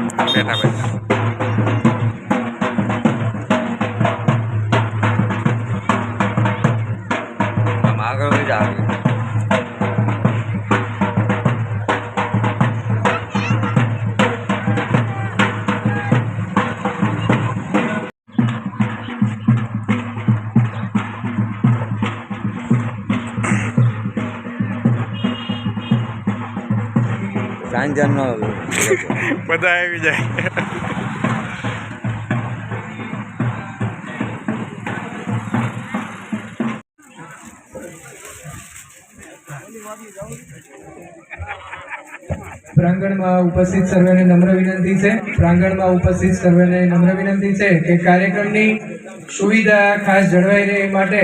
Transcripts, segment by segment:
બેઠા બેઠા આમ આગળ જ આવે. સાંજનો બધા આવી જાય. પ્રાંગણમાં ઉપસ્થિત સર્વેને નમ્ર વિનંતી છે કે કાર્યક્રમની સુવિધા ખાસ જળવાઈ રહે માટે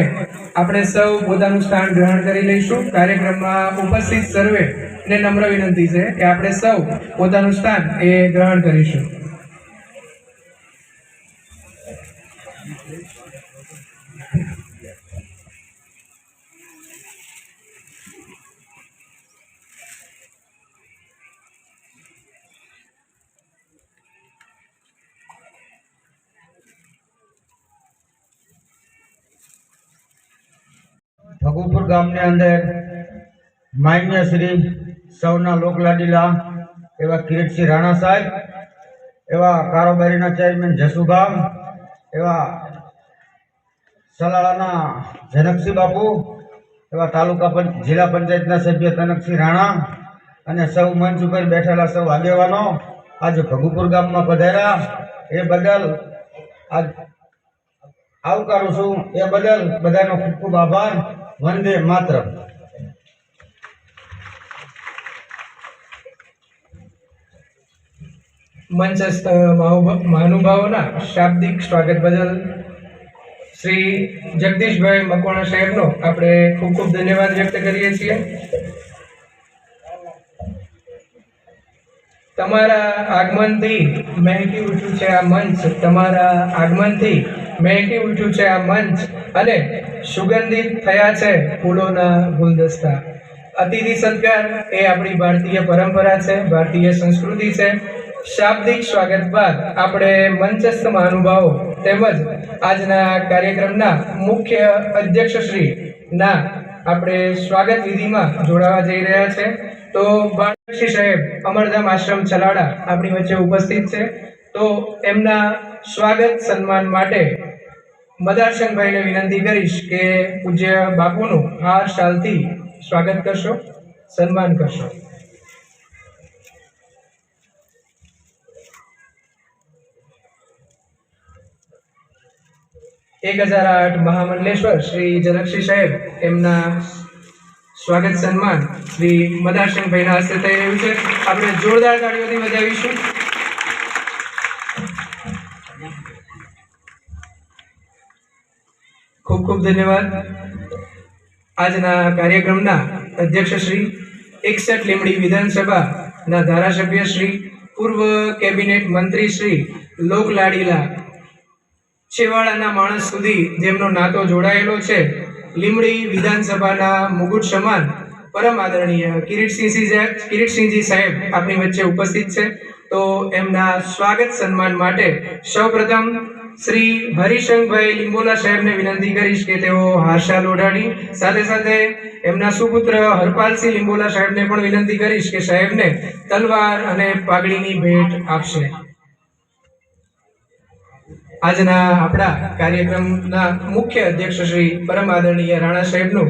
આપણે સૌ પોતાનું સ્થાન ગ્રહણ કરી લઈશું. કાર્યક્રમમાં ઉપસ્થિત સર્વે ને નમ્ર વિનંતી છે કે આપણે સૌ પોતાનું સ્થાન એ ગ્રહણ કરીશું. ભગુપુર ગામની અંદર માન્ય શ્રી સૌના લોકલાડીલા એવા કિરીટસિંહ રાણા સાહેબ, એવા કારોબારીના ચેરમેન જસુભાઈ, એવા સલાળાના જનકસિંહ બાપુ, એવા તાલુકા જિલ્લા પંચાયતના સભ્ય તનકસિંહ રાણા અને સૌ મંચ ઉપર બેઠેલા સૌ આગેવાનો આજે ભગુપુર ગામમાં પધાર્યા એ બદલ આજ આવકારું છું. એ બદલ બધાનો ખૂબ ખૂબ આભાર. વંદે માતરમ. મંચસ્થ મહાનુભાવોના શાબ્દિક સ્વાગત બદલ શ્રી જગદીશભાઈ મકવાણા સાહેબનો આપણે ખૂબ ખૂબ ધન્યવાદ વ્યક્ત કરીએ છીએ. તમારા આગમનથી મહેકી ઉઠ્યું છે આ મંચ, અને સુગંધિત થયા છે ફૂલોના ગુલદસ્તા. અતિથિ સત્કાર એ આપણી ભારતીય પરંપરા છે, ભારતીય સંસ્કૃતિ છે. શાબ્દિક સ્વાગત બાદ આપણે મંચસ્થ મહાનુભાવો તેમજ આજના કાર્યક્રમના મુખ્ય અધ્યક્ષશ્રી ના આપણે સ્વાગત વિધિમાં જોડાવા જઈ રહ્યા છે. તો બાળકશ્રી સાહેબ અમરધામ આશ્રમ છલાડા આપણી વચ્ચે ઉપસ્થિત છે. તો એમના સ્વાગત સન્માન માટે મદારશંકભાઈને વિનંતી કરીશ કે પૂજ્ય બાપુનું હાર શાલથી સ્વાગત કરશો, સન્માન કરશો. એક 1008 મહામંડલેશ્વર શ્રી જનકસિંહ સાહેબ એમના સ્વાગત સન્માન શ્રી મદારશંકભાઈના હસ્તે થઈ રહ્યું છે. આપણે જોરદાર તાળીઓથી વધાવીશું. ખૂબ ખૂબ ધન્યવાદ. આજના કાર્યક્રમના અધ્યક્ષ શ્રી 61 લીમડી વિધાનસભાના ધારાસભ્ય શ્રી, પૂર્વ કેબિનેટ મંત્રી શ્રી, લોકલાડીલા છેવાડાના માણસ સુધી જેમનો નાતો જોડાયેલો છે, લીમડી વિધાનસભાના મુગુટ સમાન પરમ આદરણીય કિરીટસિંહજી સાહેબ આપણી વચ્ચે ઉપસ્થિત છે. તો એમના સ્વાગત સન્માન માટે સૌપ્રથમ શ્રી હરિશંકભાઈ લીંબોલા સાહેબને વિનંતી કરીશ કે તેઓ હારશાલ ઓઢાડી, સાથે સાથે એમના સુપુત્ર હરપાલસિંહ લીંબોલા સાહેબને પણ વિનંતી કરીશ કે સાહેબને તલવાર અને પાઘડીની ભેટ આપશે. આજના આપણા કાર્યક્રમના મુખ્ય અધ્યક્ષ શ્રી પરમ આદરણીય રાણા સાહેબનું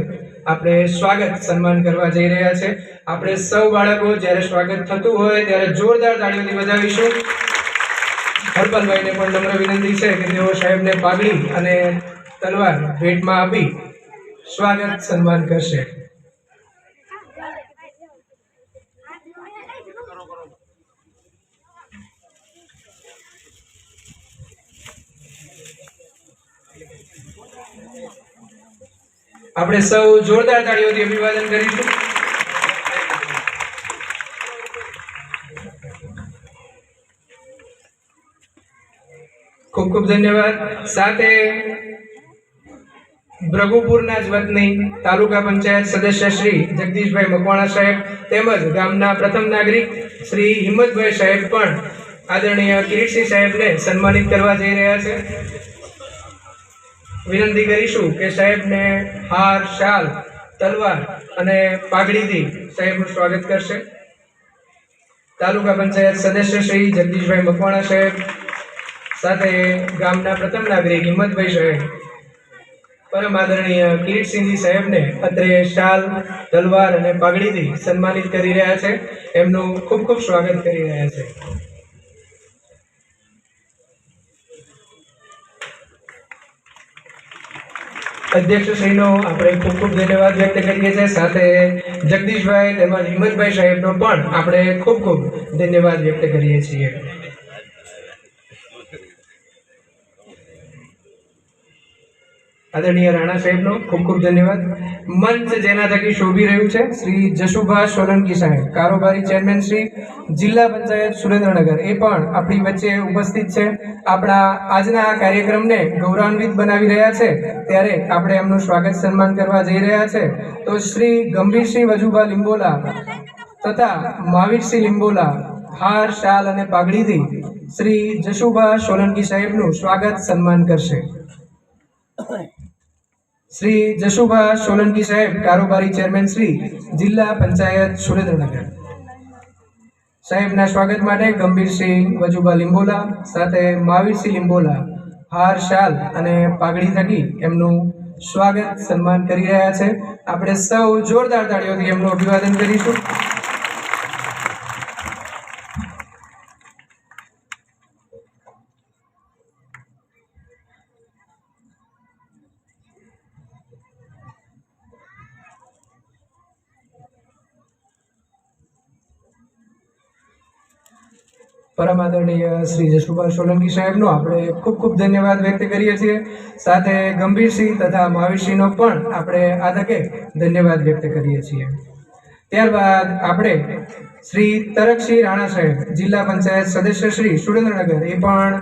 આપણે સ્વાગત સન્માન કરવા જઈ રહ્યા છે. આપણે સૌ બાળકો જ્યારે સ્વાગત થતું હોય ત્યારે જોરદાર તાળીઓથી વધાવીશું. હરપાલભાઈને પણ નમ્ર વિનંતી છે કે તેઓ સાહેબને પાઘડી અને તલવાર ભેટમાં આપી સ્વાગત સન્માન કરશે. આપણે સૌ જોરદાર તાળીઓથી અભિવાદન કરીશું. ખૂબ ખૂબ ધન્યવાદ. સાથે ભ્રગુપુરના જ વતની તાલુકા પંચાયત સદસ્ય શ્રી જગદીશભાઈ મકવાણા સાહેબ તેમજ ગામના પ્રથમ નાગરિક શ્રી હિંમતભાઈ સાહેબ પણ આદરણીય કિરીટસિંહ સાહેબને સન્માનિત કરવા જઈ રહ્યા છે. વિનંતી કરીશું કે સાહેબને હાર, શાલ, તલવાર અને પાઘડીથી સાહેબનું સ્વાગત કરશે. તાલુકા પંચાયત સદસ્ય શ્રી જગદીશભાઈ મકવાણા સાહેબ સાથે ગામના પ્રથમ નાગરિક હિંમતભાઈ સાહેબ પરમ આદરણીય કિરીટસિંહજી સાહેબને અત્રે શાલ, તલવાર અને પાઘડીથી સન્માનિત કરી રહ્યા છે. એમનું ખૂબ ખૂબ સ્વાગત કરી રહ્યા છે. અધ્યક્ષશ્રીનો આપણે ખૂબ ખૂબ ધન્યવાદ વ્યક્ત કરીએ છીએ. સાથે જગદીશભાઈ તેમજ હિંમતભાઈ સાહેબનો પણ આપણે ખૂબ ખૂબ ધન્યવાદ વ્યક્ત કરીએ છીએ. આદરણીય રાણા સાહેબનો ખૂબ ખૂબ ધન્યવાદ. મંચ જેના થકી શોભી રહ્યું છે શ્રી જશુભા સોલંકી સાહેબ, કારોબારી ચેરમેન શ્રી જિલ્લા પંચાયત સુરેન્દ્રનગર, એ પણ આપણી વચ્ચે ઉપસ્થિત છે. આપણા આજના કાર્યક્રમને ગૌરવાન્વિત બનાવી રહ્યા છે ત્યારે આપણે એમનું સ્વાગત સન્માન કરવા જઈ રહ્યા છે. તો શ્રી ગંભીરસિંહ વજુભા લીંબોલા તથા મહાવીરસિંહ લીંબોલા હાર, શાલ અને પાઘડીથી શ્રી જશુભા સોલંકી સાહેબનું સ્વાગત સન્માન કરશે. શ્રી જશુભા સોલંકી સાહેબ, કારોબારી ચેરમેન શ્રી જિલ્લા પંચાયત સુરેન્દ્રનગર. સાહેબના સ્વાગત માટે ગંભીરસિંહ વજુભા લીંબોલા સાથે મહાવીરસિંહ લીંબોલા હાર, શાલ અને પાઘડી થકી એમનું સ્વાગત સન્માન કરી રહ્યા છે. આપણે સૌ જોરદાર તાળીઓથી એમનું અભિવાદન કરીશું. પરમ આદરણીય શ્રી જશુભા સોલંકી સાહેબનો આપણે ખૂબ ખૂબ ધન્યવાદ વ્યક્ત કરીએ છીએ. સાથે ગંભીરસિંહ તથા મહાવીરસિંહનો પણ આપણે આ તકે ધન્યવાદ વ્યક્ત કરીએ છીએ. ત્યારબાદ આપણે શ્રી તરકસિંહ રાણા સાહેબ, જિલ્લા પંચાયત સદસ્ય શ્રી સુરેન્દ્રનગર, એ પણ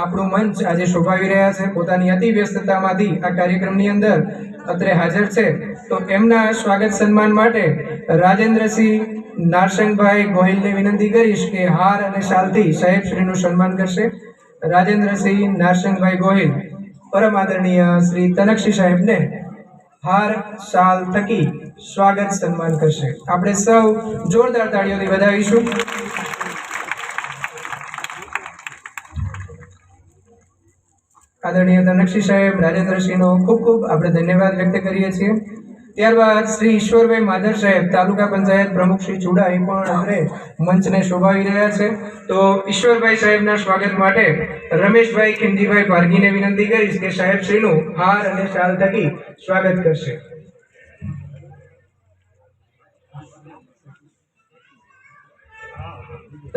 આપણું મંચ આજે શોભાવી રહ્યા છે. પોતાની અતિ વ્યસ્તતામાંથી આ કાર્યક્રમની અંદર અત્રે હાજર છે. તો એમના સ્વાગત સન્માન માટે રાજેન્દ્રસિંહ નારસંગભાઈ ગોહિલને વિનંતી કરીશ કે હાર અને શાલથી સાહેબશ્રીનું સન્માન કરશે. રાજેન્દ્રસિંહ નારસંગભાઈ ગોહિલ પરમ આદરણીય શ્રી તનકસિંહ સાહેબને હાર, શાલ થકી સ્વાગત સન્માન કરશે. આપણે સૌ જોરદાર તાળીઓથી વધાવીશું. આદરણીય તનકસિંહ સાહેબ, રાજેન્દ્રસિંહનો ખૂબ ખૂબ આપણે ધન્યવાદ વ્યક્ત કરીએ છીએ. ત્યારબાદ શ્રી ઈશ્વરભાઈ માધર સાહેબ, તાલુકા પંચાયત પ્રમુખ શ્રી ચુડા, એ પણ આપણે મંચને શોભાવી રહ્યા છે. તો ઈશ્વરભાઈ સાહેબના સ્વાગત માટે રમેશભાઈ ખીમજીભાઈ પારગીને વિનંતી કરીશ કે સાહેબશ્રીનું હાર અને શાલ થકી સ્વાગત કરશે.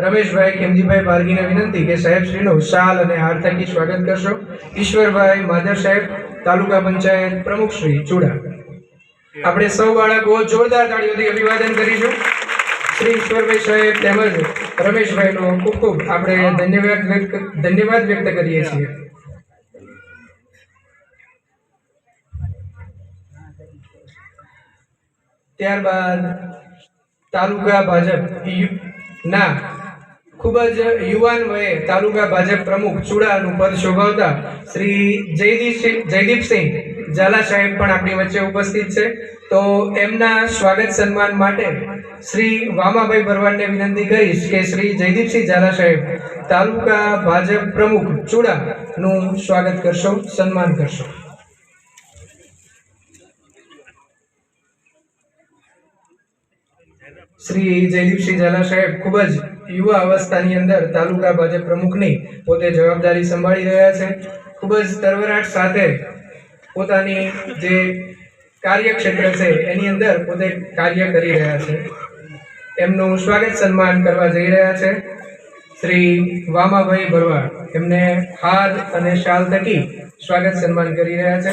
રમેશભાઈ ખીમજીભાઈ પારગીને વિનંતી કે સાહેબશ્રીનું શાલ અને હાર થકી સ્વાગત કરશો. ઈશ્વરભાઈ માધર સાહેબ, તાલુકા પંચાયત પ્રમુખ શ્રી ચુડા. આપણે સૌ બાળકો જોરદાર તાળીઓથી અભિવાદન કરીશું. શ્રી ઈશ્વરભાઈ સાહેબ તેમજ રમેશભાઈનો ખૂબ ખૂબ આપણે ધન્યવાદ વ્યક્ત કરીએ છીએ. ત્યારબાદ તાલુકા ભાજપ ના ખૂબ જ યુવાન વયે તાલુકા ભાજપ પ્રમુખ ચુડાનું પદ શોભાવતા શ્રી જયદીપસિંહ ઝાલા સાહેબ પણ આપણી વચ્ચે ઉપસ્થિત છે. તો એમના સ્વાગત સન્માન માટે શ્રી વામાભાઈ ભરવાડને વિનંતી કરીશ કે શ્રી જયદીપસિંહ ઝાલા સાહેબ, તાલુકા ભાજપ પ્રમુખ ચુડાનું સ્વાગત કરશો, સન્માન કરશો. શ્રી જયદીપસિંહ ઝાલા સાહેબ ખૂબ જ યુવા અવસ્થાની અંદર તાલુકા ભાજપ પ્રમુખની પોતે જવાબદારી સંભાળી રહ્યા છે. ખૂબ જ તરવરાટ સાથે પોતાની જે કાર્યક્ષેત્ર છે એની અંદર પોતે કાર્ય કરી રહ્યા છે. એમનું સ્વાગત સન્માન કરવા જઈ રહ્યા છે શ્રી વામાભાઈ ભરવાડ. એમને હાર અને શાલ થકી સ્વાગત સન્માન કરી રહ્યા છે.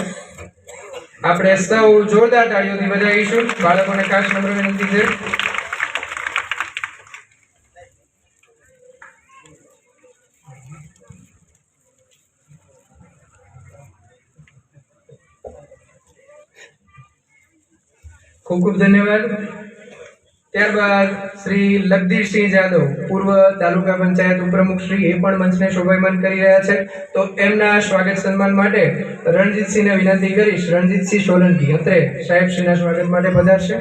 આપણે સૌ જોરદાર તાળીઓથી વધાવીશું. બાળકોને ખાસ નમ્ર વિનંતી છે. ખૂબ ખૂબ ધન્યવાદ. ત્યારબાદ શ્રી લગદીશસિંહ જાદવ પૂર્વ તાલુકા પંચાયત ઉપપ્રમુખ શ્રી એ પણ મંચને શોભાયમાન કરી રહ્યા છે. તો એમના સ્વાગત સન્માન માટે રણજીતસિંહને વિનંતી કરીશ. રણજીતસિંહ સોલંકી અત્રે સાહેબશ્રીના સ્વાગત માટે પધારશે.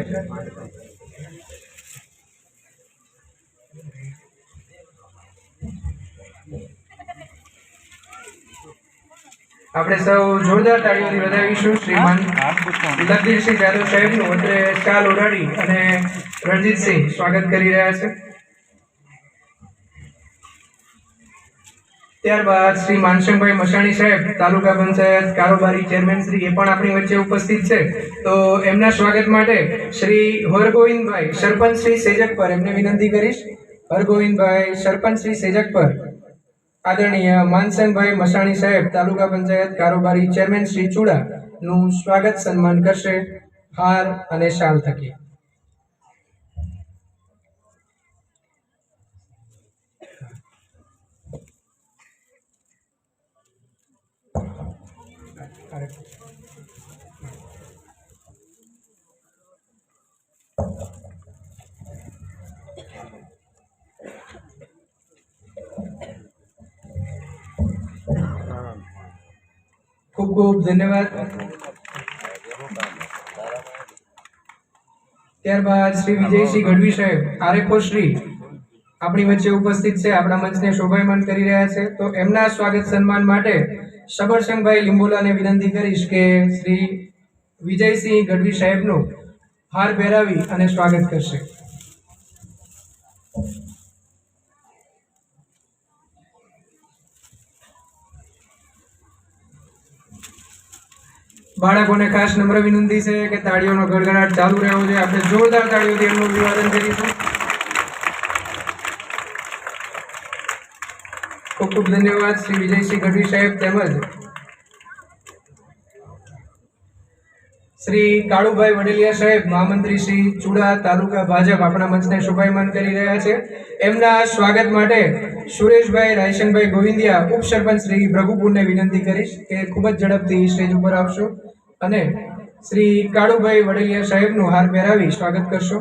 આપણે સૌ જોરદાર તાળીઓથી વધાવીશું શ્રીમાન લગદીશસિંહ જાદવ સાહેબનું અત્રે શાલ ઓઢાડી અને રણજીતસિંહ સ્વાગત કરી રહ્યા છે. ત્યારબાદ શ્રી માનસિંહભાઈ મસાણી સાહેબ તાલુકા પંચાયત કારોબારી ચેરમેન શ્રી એ પણ આપણી વચ્ચે ઉપસ્થિત છે. તો એમના સ્વાગત માટે શ્રી હરગોવિંદભાઈ સરપંચ શ્રી સેજક પર એમને વિનંતી કરીશ. હરગોવિંદભાઈ સરપંચ શ્રી સેજક પર આદરણીય માનસિંહભાઈ મસાણી સાહેબ તાલુકા પંચાયત કારોબારી ચેરમેન શ્રી ચુડા નું સ્વાગત સન્માન કરશે હાર અને શાલ થકી. ખૂબ ખૂબ ધન્યવાદ. ત્યારબાદ શ્રી વિજયસિંહ ગઢવી સાહેબ આરેખો શ્રી આપણી વચ્ચે ઉપસ્થિત છે, આપણા મંચને શોભાયમાન કરી રહ્યા છે. તો એમના સ્વાગત સન્માન માટે સબરસંગભાઈ લીંબોલાને વિનંતી કરીશ કે શ્રી વિજયસિંહ ગઢવી સાહેબનું હાર પહેરાવી અને સ્વાગત કરશે. બાળકોને ખાસ નમ્ર વિનંતી છે કે તાળીઓનો ગડગડાટ ચાલુ રહેવો જોઈએ. આપણે જોરદાર તાળીઓથી એમનું અભિવાદન કરીશું. ખૂબ ખૂબ ધન્યવાદ શ્રી વિજયસિંહ ગઢવી સાહેબ તેમજ શ્રી કાળુભાઈ વડેલિયા સાહેબ મહામંત્રી શ્રી ચુડા તાલુકા ભાજપ આપણા મંચને શોભાયમાન કરી રહ્યા છે. એમના સ્વાગત માટે સુરેશભાઈ રાયસનભાઈ ગોવિંદિયા ઉપસરપંચ શ્રી ભ્રઘુપુરને વિનંતી કરીશ કે ખૂબ જ ઝડપથી સ્ટેજ ઉપર આવશો અને શ્રી કાળુભાઈ વડેલિયા સાહેબનું હાર પહેરાવી સ્વાગત કરશો.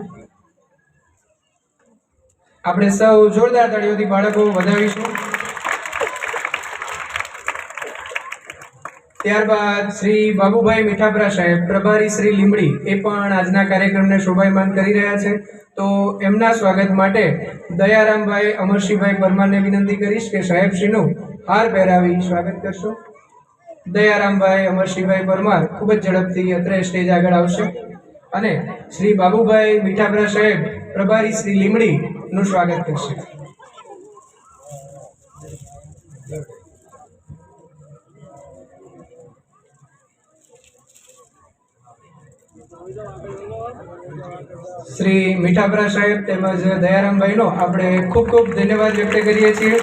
આપણે સૌ જોરદાર તાળીઓથી બાળકો વધાવીશું. ત્યારબાદ શ્રી બાબુભાઈ મીઠાપરા સાહેબ પ્રભારી શ્રી લીમડી એ પણ આજના કાર્યક્રમને શોભાયમાન કરી રહ્યા છે. તો એમના સ્વાગત માટે દયારામભાઈ અમરસિંહભાઈ પરમારને વિનંતી કરીશ કે સાહેબશ્રીનું હાર પહેરાવી સ્વાગત કરશો. દયારામભાઈ અમરસિંહભાઈ પરમાર ખૂબ જ ઝડપથી અત્રે સ્ટેજ આગળ આવશે અને શ્રી બાબુભાઈ મીઠાપરા સાહેબ પ્રભારી શ્રી લીમડી નું સ્વાગત કરશે. શ્રી મીઠાપરા સાહેબ તેમજ દયારામભાઈનો આપણે ખૂબ ખૂબ ધન્યવાદ વ્યક્ત કરીએ છીએ.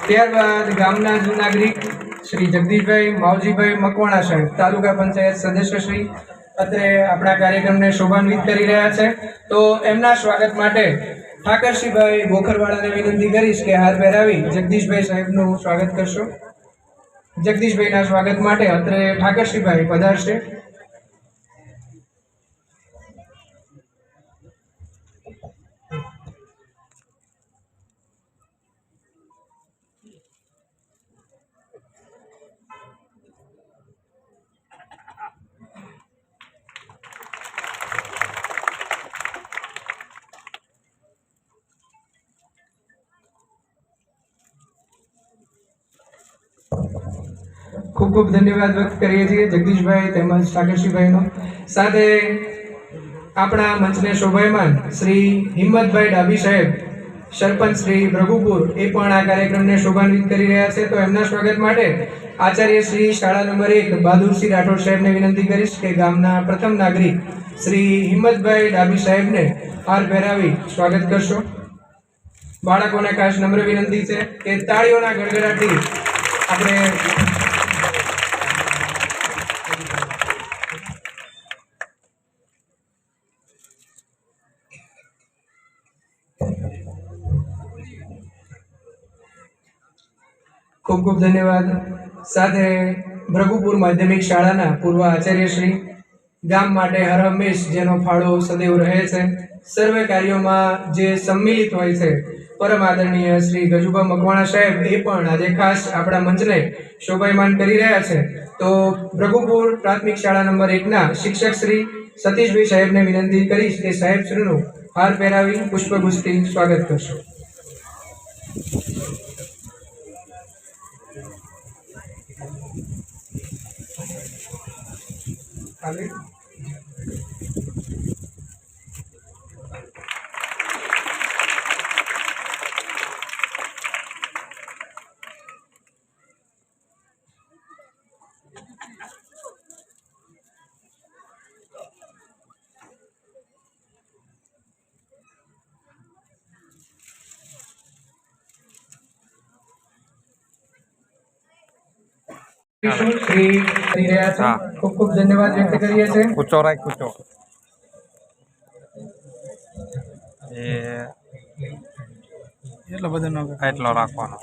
ત્યારબાદ ગામના જ નાગરિક શ્રી જગદીશભાઈ માવજીભાઈ મકવાણા સાહેબ તાલુકા પંચાયત સદસ્ય શ્રી અત્રે આપણા કાર્યક્રમને શોભાન્વિત કરી રહ્યા છે. તો એમના સ્વાગત માટે ઠાકરસિંહભાઈ બોખરવાળાને વિનંતી કરીશ કે હાર પહેરાવી જગદીશભાઈ સાહેબનું સ્વાગત કરશો. જગદીશભાઈના સ્વાગત માટે અત્રે ઠાકરસિંહભાઈ પધારશે. ખૂબ ખૂબ ધન્યવાદ વ્યક્ત કરીએ છીએ જગદીશભાઈ તેમજ ઠાકરસિંહભાઈનો. સાથે આપણા મંચને શોભાયમાન શ્રી હિંમતભાઈ ડાભી સાહેબ સરપંચ શ્રી ભ્રઘુપુર એ પણ આ કાર્યક્રમને શોભાન્વિત કરી રહ્યા છે. તો એમના સ્વાગત માટે આચાર્ય શ્રી શાળા નંબર 1 બહાદુરસિંહ રાઠોડ સાહેબને વિનંતી કરીશ કે ગામના પ્રથમ નાગરિક શ્રી હિંમતભાઈ ડાભી સાહેબને હાર પહેરાવી સ્વાગત કરશો. બાળકોને ખાસ નમ્ર વિનંતી છે કે તાળીઓના ગડગડાટથી આપણે ખૂબ ખૂબ ધન્યવાદ. સાથે ભ્રઘુપુર માધ્યમિક શાળાના પૂર્વ આચાર્ય શ્રી ગામ માટે હર હંમેશ જેનો ફાળો સદૈવ રહે છે, સર્વે કાર્યોમાં જે સંમિલિત હોય છે, પરમ આદરણીય શ્રી ગજુભા મકવાણા સાહેબ એ પણ આજે ખાસ આપણા મંચને શોભાયમાન કરી રહ્યા છે. તો રઘુપુર પ્રાથમિક શાળા નંબર 1 ના શિક્ષક શ્રી સતીશભાઈ સાહેબને વિનંતી કરીશ કે સાહેબ શ્રીનું હાર પહેરાવી પુષ્પગુચ્છથી સ્વાગત કરશો. શ્રી કરી રહ્યા છે. ખૂબ ખૂબ ધન્યવાદ વ્યક્ત કરીએ છીએ. ઊંચો રાખ, ઊંચો. એટલો રાખવાનો.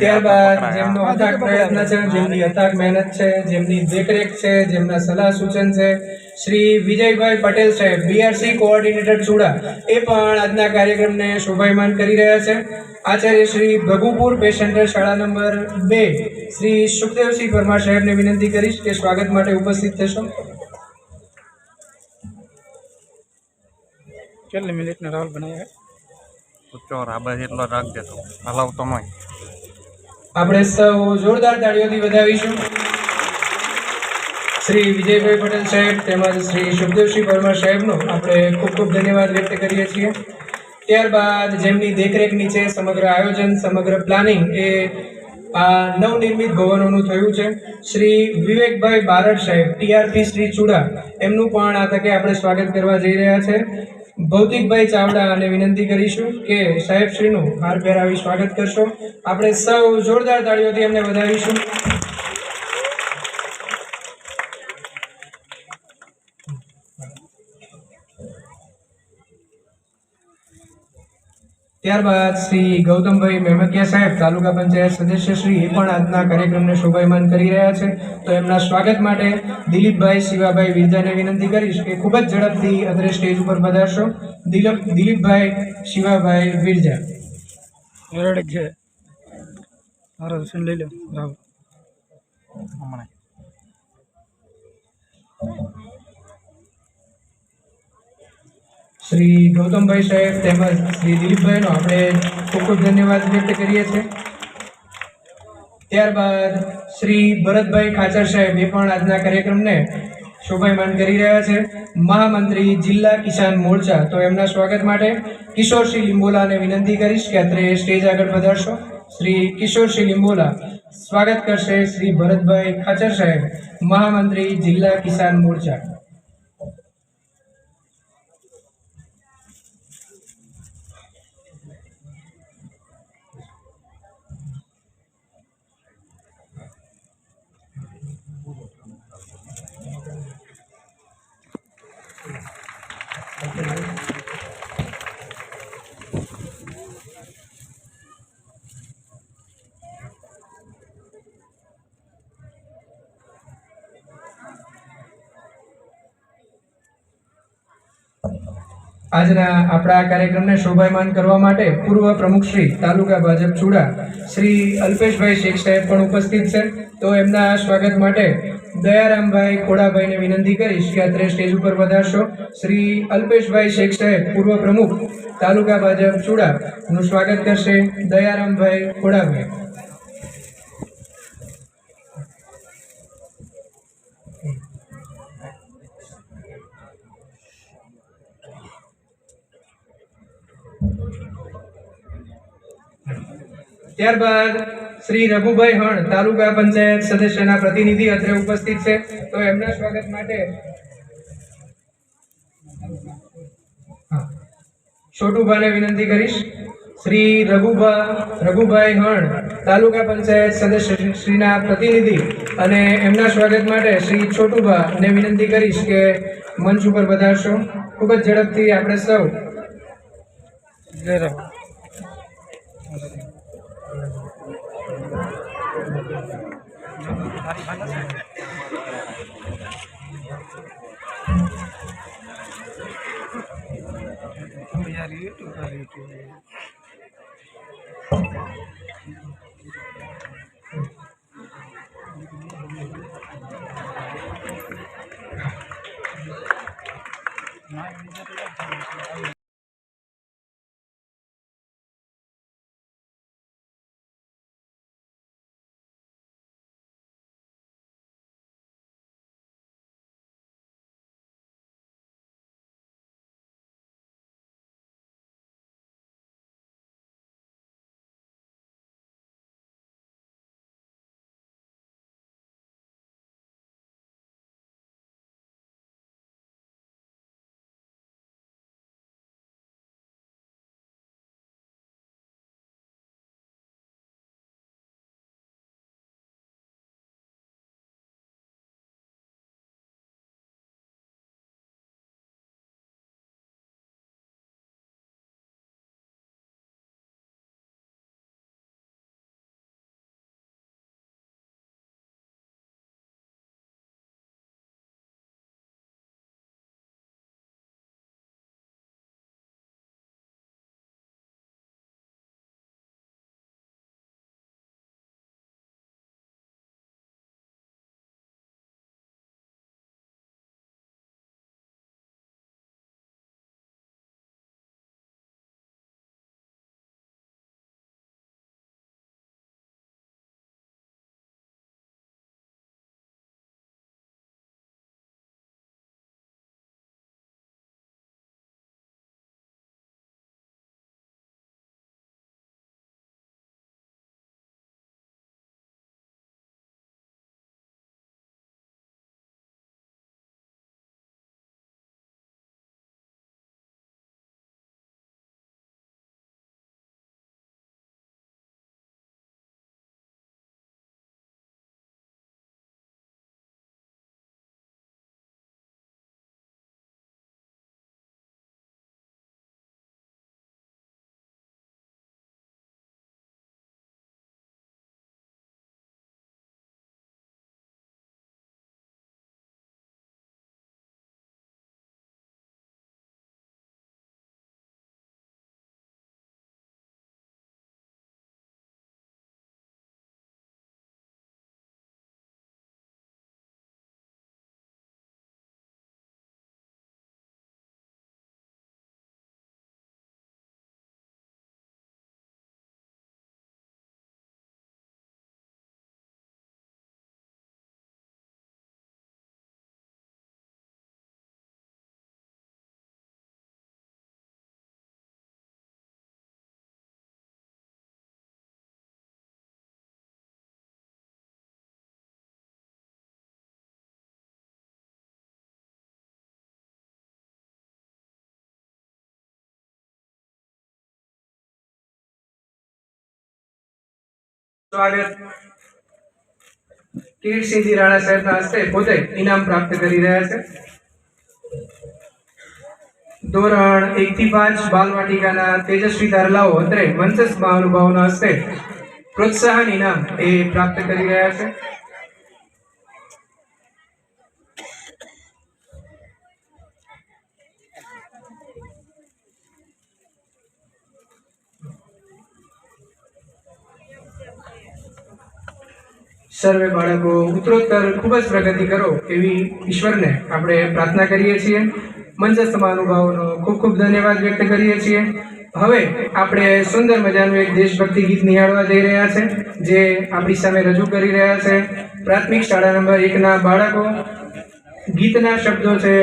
ત્યારબાદ જેમનો અથાગ પ્રયત્ન છે, જેમની અથાગ મહેનત છે, જેમની દેખરેખ છે, જેમના સલાહ સૂચન છે, શ્રી વિજયભાઈ પટેલ સાહેબ બીઆરસી કોઓર્ડિનેટર ચુડા એ પણ આજના કાર્યક્રમને શોભાયમાન કરી રહ્યા છે. આચાર્ય શ્રી ભગુપુર પેસેન્ટર શાળા નંબર 2 શ્રી સુખદેવસિંહ પરમાર સાહેબને વિનંતી કરીશ કે સ્વાગત માટે ઉપસ્થિત થશો. કેટલી મિનિટનો રાઉન્ડ બનાવ્યો? ઊંચો રાબા એટલો રાખજે, તો હલાવતો નહીં. આપણે સૌ જોરદાર તાળીઓથી વધાવીશું. શ્રી વિજયભાઈ પટેલ સાહેબ તેમજ શ્રી સુખદેવસિંહ પરમાર સાહેબનો આપણે ખૂબ ખૂબ ધન્યવાદ વ્યક્ત કરીએ છીએ. ત્યારબાદ જેમની દેખરેખ નીચે સમગ્ર આયોજન, સમગ્ર પ્લાનિંગ એ આ નવનિર્મિત ભવનોનું થયું છે, શ્રી વિવેકભાઈ બારડ સાહેબ ટીઆરપી શ્રી ચુડા એમનું પણ આ તકે આપણે સ્વાગત કરવા જઈ રહ્યા છે. ભૌતિકભાઈ ચાવડા અને વિનંતી કરીશું કે સાહેબ શ્રીનું હાર પહેરાવી સ્વાગત કરશો. આપણે સૌ જોરદાર તાળીઓથી એમને વધાવીશું. ત્યારબાદ શ્રી ગૌતમભાઈ મેમકિયા સાહેબ તાલુકા પંચાયત સદસ્ય શ્રી એ પણ આજના કાર્યક્રમને શોભાયમાન કરી રહ્યા છે. તો એમના સ્વાગત માટે દિલીપભાઈ શિવાભાઈ વિરજાને વિનંતી કરીશ કે ખૂબ જ ઝડપથી અત્રે સ્ટેજ ઉપર પધારશો. દિલીપભાઈ શિવાભાઈ વિરજા. રેડી છે. મારો દર્શન લઈ લો. રાવ હમણાં શ્રી ગૌતમભાઈ સાહેબ તેમજ શ્રી દિલીપભાઈનો આપણે ખૂબ ખૂબ ધન્યવાદ વ્યક્ત કરીએ છીએ. ત્યારબાદ શ્રી ભરતભાઈ ખાચર સાહેબ એ પણ આજના કાર્યક્રમને શોભાયમાન કરી રહ્યા છે. મહામંત્રી જિલ્લા કિસાન મોરચા, તો એમના સ્વાગત માટે કિશોરસિંહ લીંબોલાને વિનંતી કરીશ કે અત્રે સ્ટેજ આગળ પધારશો. શ્રી કિશોરસિંહ લીંબોલા સ્વાગત કરશે શ્રી ભરતભાઈ ખાચર સાહેબ, મહામંત્રી જિલ્લા કિસાન મોરચા. આજના આપણા કાર્યક્રમને શોભાયમાન કરવા માટે પૂર્વ પ્રમુખ શ્રી તાલુકા ભાજપ ચુડા શ્રી અલ્પેશભાઈ શેખ સાહેબ પણ ઉપસ્થિત છે. તો એમના સ્વાગત માટે દયારામભાઈ ખોડાભાઈને વિનંતી કરીશ કે અત્રે સ્ટેજ ઉપર પધારશો. શ્રી અલ્પેશભાઈ શેખ સાહેબ પૂર્વ પ્રમુખ તાલુકા ભાજપ ચુડા નું સ્વાગત કરશે દયારામભાઈ ખોડાભાઈ. ત્યારબાદ શ્રી રઘુભાઈ હણ તાલુકા પંચાયત સદસ્યના પ્રતિનિધિ અત્રે ઉપસ્થિત છે. તો એમના સ્વાગત માટે છોટુભાઈને વિનંતી કરીશ. શ્રી રઘુભાઈ હણ તાલુકા પંચાયત સદસ્ય શ્રીના પ્રતિનિધિ અને એમના સ્વાગત માટે શ્રી છોટુભાને વિનંતી કરીશ કે મંચ ઉપર પધારશો. ખૂબ જ ઝડપથી આપણે સૌ સ્વાગત કિરીટસિંહજી રાણા સાહેબના હસ્તે પોતે ઇનામ પ્રાપ્ત કરી રહ્યા છે. ધોરણ 1 થી 5 બાલવાટિકાના તેજસ્વી તારલાઓ અત્રે મંચસ્થ મહાનુભાવોના હસ્તે પ્રોત્સાહન ઇનામ એ પ્રાપ્ત કરી રહ્યા છે. સર્વે બાળકો ઉત્તરોત્તર ખૂબ જ પ્રગતિ કરો એવી ઈશ્વરને આપણે પ્રાર્થના કરીએ છીએ. મંચસ્થ મહાનુભાવોનો ખૂબ ખૂબ ધન્યવાદ વ્યક્ત કરીએ છીએ. હવે આપણે સુંદર મજાનું એક દેશભક્તિ ગીત નિહાળવા જઈ રહ્યા છે જે આપણી સામે રજૂ કરી રહ્યા છે પ્રાથમિક શાળા નંબર 1 ના બાળકો. ગીતના શબ્દો છે